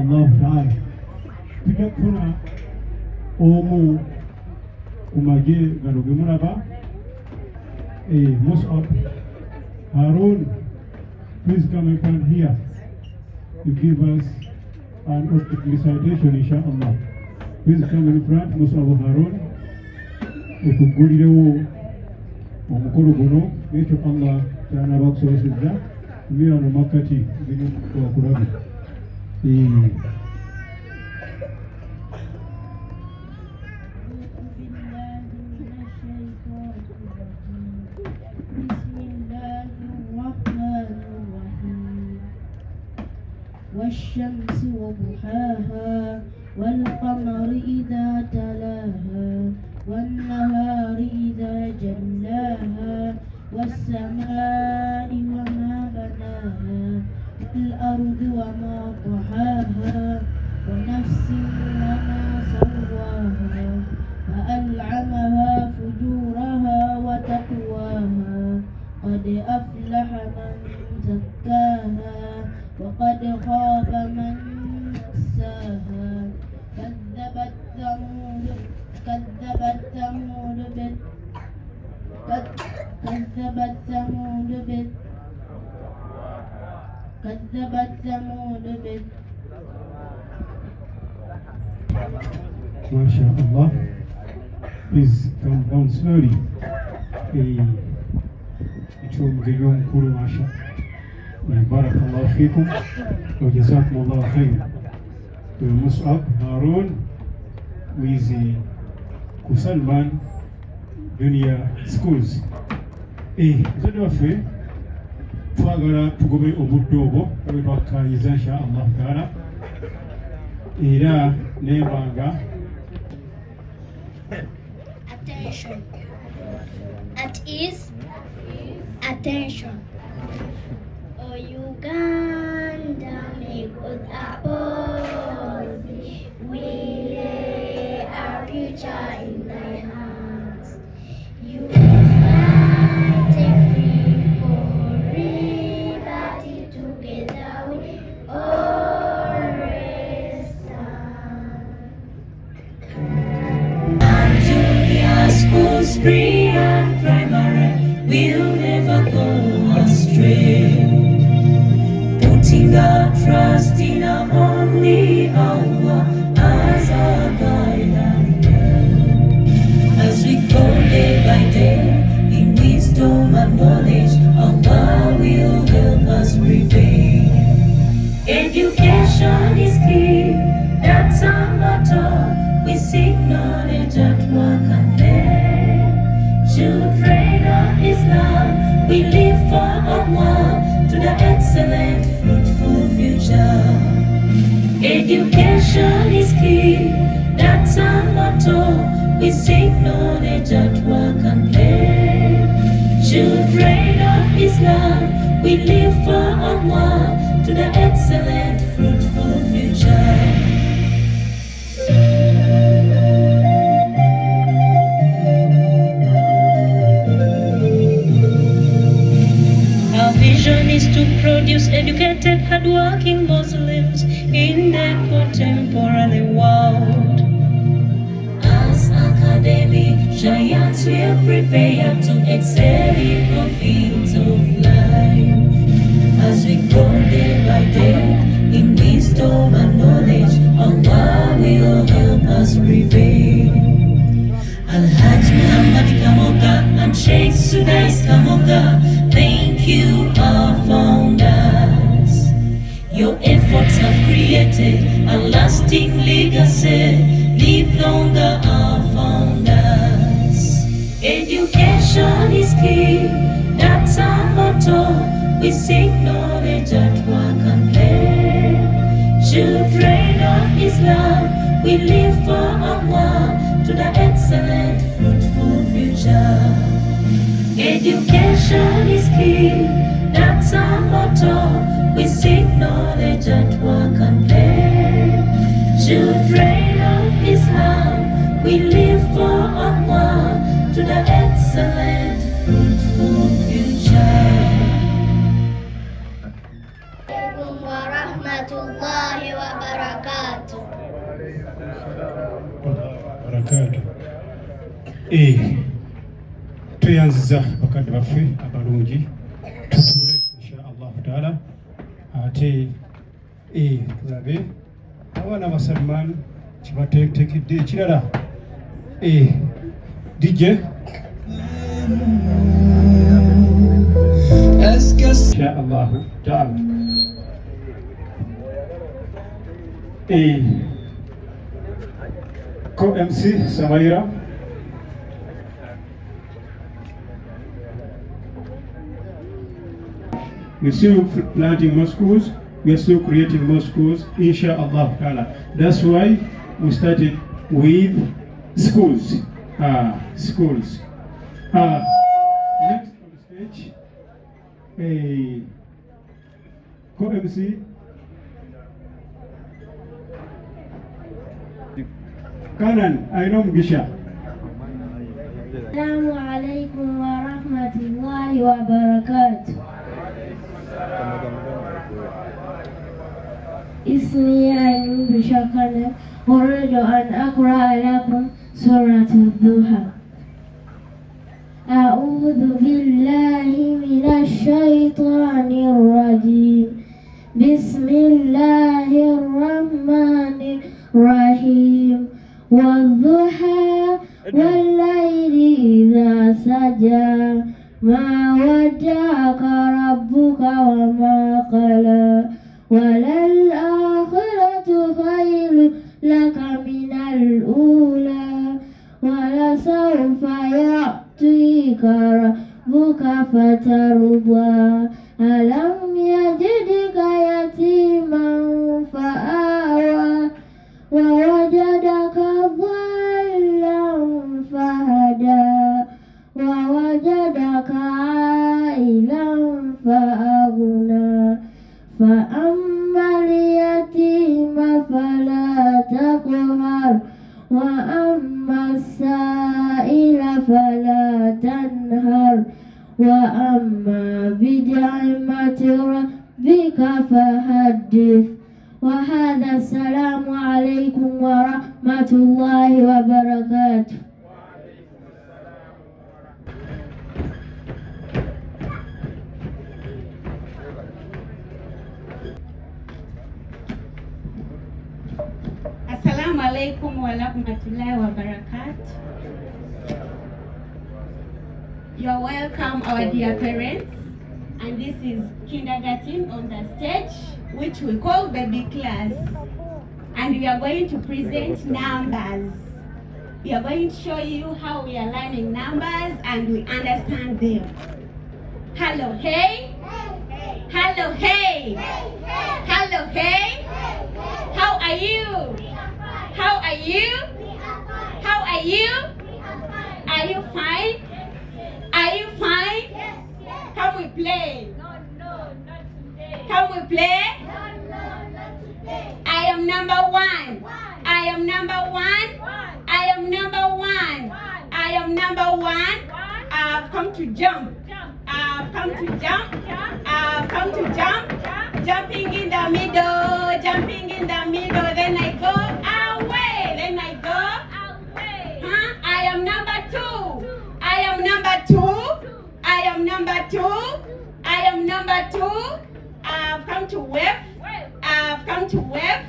Allah ta'ala. Tidak puna Omu Umage Ganugimunaba Mus'ab Harun, please come in front here to give us an recitation, inshallah. Please come in front, Mus'ab Harun. Ukugurirewo omukolo guno ekyo Allah kyana bakusobozezza bino makati bino okulabi. والشمس وضحاها والقمر إذا تلاها والنهار إذا جلاها والسماء وما بناها والأرض وما طحاها ونفس وما سواها فألعمها فجورها وتقواها قد أفلح من زكاها وقد خاب من دساها كذبت ثمود MashaAllah. Please come down slowly. Ichum gayum kuru masha. Barakallahu fikum wa jazakumullahu khairan. Mus'ab Harun wizi ku Salman Dunia Schools. Zodi waffe twagala tugobe obudde obwo bwe twakkanyiza inshallah taala era nebanga. Attention. At ease. Attention. Oh Uganda, make good apples. We lay our future in thy hands. You fight free for liberty, together we always stand. And junior schools, pre and primary, will never go astray. Putting our trust in our only Allah as our guide and help. As we go day by day in wisdom and knowledge, Allah will help us prevail. Education is key, that's our motto. We seek knowledge at work and play. Children of Islam, we live for Allah to the excellent, fruitful future. Education is key, that's our motto. We seek knowledge at work and play. Children of Islam, we live for Allah to the excellent, fruitful future. Is to produce educated, hardworking Muslims in the contemporary world. As academic giants, we are prepared to excel in the fields of life. As we grow day by day in wisdom and knowledge, Allah will help us prevail. Haji Kamoga and Sheikh Sudais Kamoga, thank you, our founders. Your efforts have created a lasting legacy. Live longer, our founders. Education is key, that's our motto. We seek knowledge at work and play. Children of Islam, we live for Allah to the excellent, fruitful future. Education is key, that's our motto. We seek knowledge at work and play. Children of Islam, we live for Allah to the excellent, fruitful future. Warahmatullahi wabarakatuh. wabarakatuh. Tuyanziza bakadde baffe abalungi tutuule insha Allahu taala ate tulabe abaana ba Salman kibateekedde ekirala DJ insha Allahu taala co-MC Samaira we're still planting more schools, we're still creating more schools, inshallah ta'ala. That's why we started with schools. Schools. Next on the stage, co-MC Kanan Ainom Gisha. Assalamu alaikum wa rahmatullahi wa barakatuh. اسمي أيمن بشكل أريد أن أقرأ لكم سورة الضحى. أعوذ بالله من الشيطان الرجيم. بسم الله الرحمن الرحيم. والضحى والليل إذا سجى ما ودعك ربك وما قلى وللآخرة خير لك من الأولى ولسوف يعطيك ربك فترضى ألم يجدك يتيما فآوى ووجدك ضالا فهدى ووجدك عائلا فأغنى فأما اليتيم فلا تقهر وأما السائل فلا تنهر وأما بنعمة ربك فحدث. وهذا السلام عليكم ورحمة الله وبركاته. Assalamu alaikum wa rahmatullahi wa barakatuh. You're welcome, our dear parents. And this is kindergarten on the stage, which we call baby class. And we are going to present numbers. We are going to show you how we are learning numbers and we understand them. Hello, hey. Hello, hey. Hello, hey. How are you? How are you? How are you? Are you fine? Are you fine? Can we play? No, not today. Can we play? No, not today. I am number one. I am number one. I am number one. I am number one. I've come to jump. I've come to jump. I've come to jump. Jumping in the middle. Jumping in the middle. Then I go away. Then I go Away. huh? I am number two. I am number two. I am number two. I am number two. I've come to wave. I've come to wave.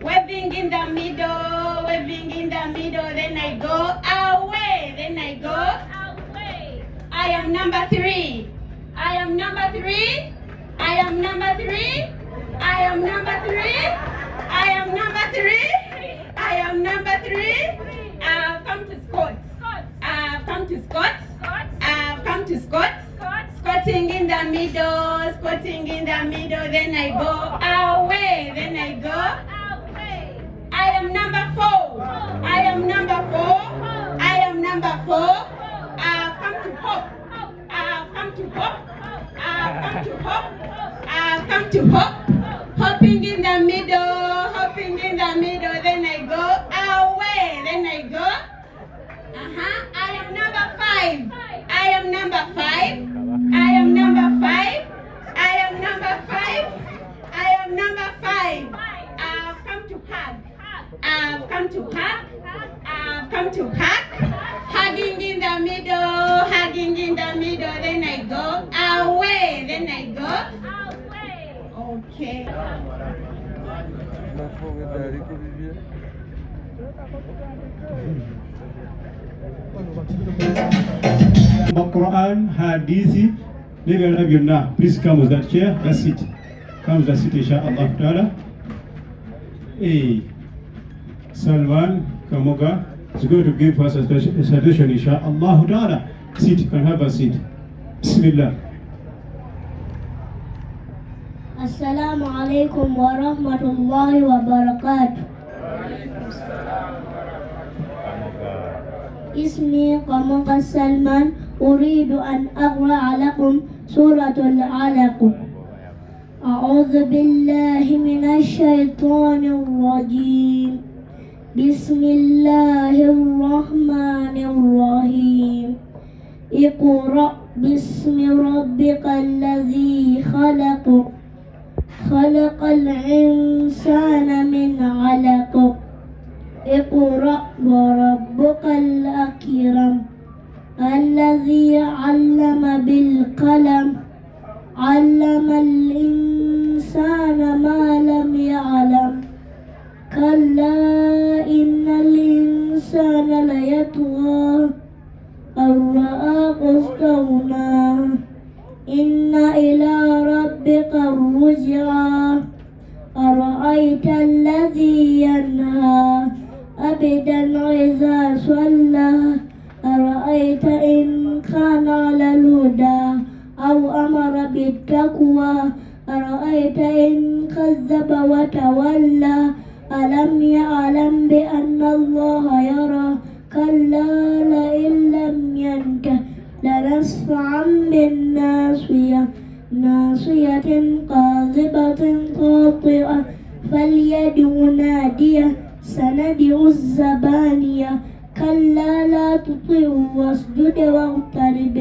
Waving in the middle. Waving in the middle. Then I go away. Then I go. Away. I am number three. I am number three. I am number three. I am number three. I am number three. I am number three. I've come to Scott. I've come to Scott. I've come to Scott. Squatting in the middle. Squatting in the middle. Then I go away. Then I go. Away. I am number four. I am number four. I am number four. I've come to hop. I've come to hop. I've come to hop. I've come to hop. Hopping in the middle. Hopping in the middle. Then I go away. Then I go. I am number five. I am number five. I am number five. I am number five. I am number five. I've come to hug. I've come to hug. I've come to pack. Hugging in the middle, hugging in the middle, then I go away, then I go Away. okay. Quran, Hadisi, Legal Rabbi, please come with that chair. That's it. Come with that seat, inshallah ta'ala. Hey, Salman, Kamoga is going to give us a suggestion, inshallah ta'ala. Sit, you can have a seat. Bismillah. Assalamu alaikum wa rahmatullahi wa barakatuh. اسمي قموغا سلمان أريد أن أقرأ لكم سورة العلق. أعوذ بالله من الشيطان الرجيم. بسم الله الرحمن الرحيم. اقرأ باسم ربك الذي خلق. خلق الإنسان من علق. اقرأ وربك الأكرم الذي علم بالقلم علم الإنسان ما لم يعلم كلا إن الإنسان ليطغى أن رآه استغنى إن إلى ربك الرجعى أرأيت الذي ينهى أبدا إذا صلى أرأيت إن كان على الهدى أو أمر بالتقوى أرأيت إن كذب وتولى ألم يعلم بأن الله يرى كلا لئن لم ينته لنسفعا بالناصية ناصية كاذبة خاطئة فليدع ناديه سندع الزبانية كلا لا تطعه واسجد واقترب.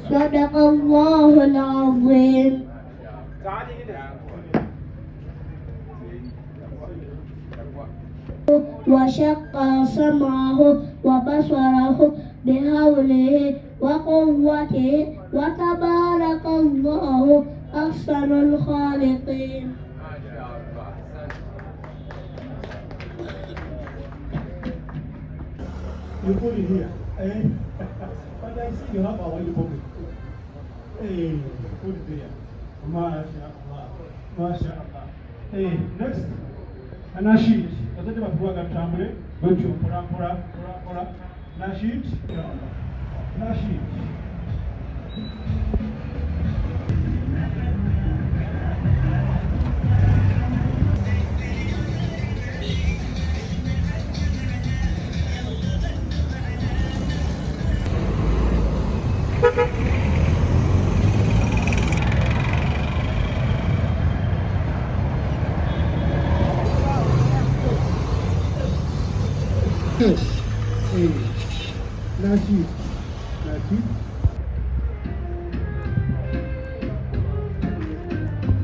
صدق الله العظيم. وشق سمعه وبصره بحوله وقوته وتبارك الله أحسن الخالقين. You put it here. Eh? But I see you have a white pocket. Hey, put it there. MashaAllah. MashaAllah. Hey, next. Anashid. Wasante batuwaga tambule. Bwetyo pura. Nashid. Nashid. Hey, Nashid.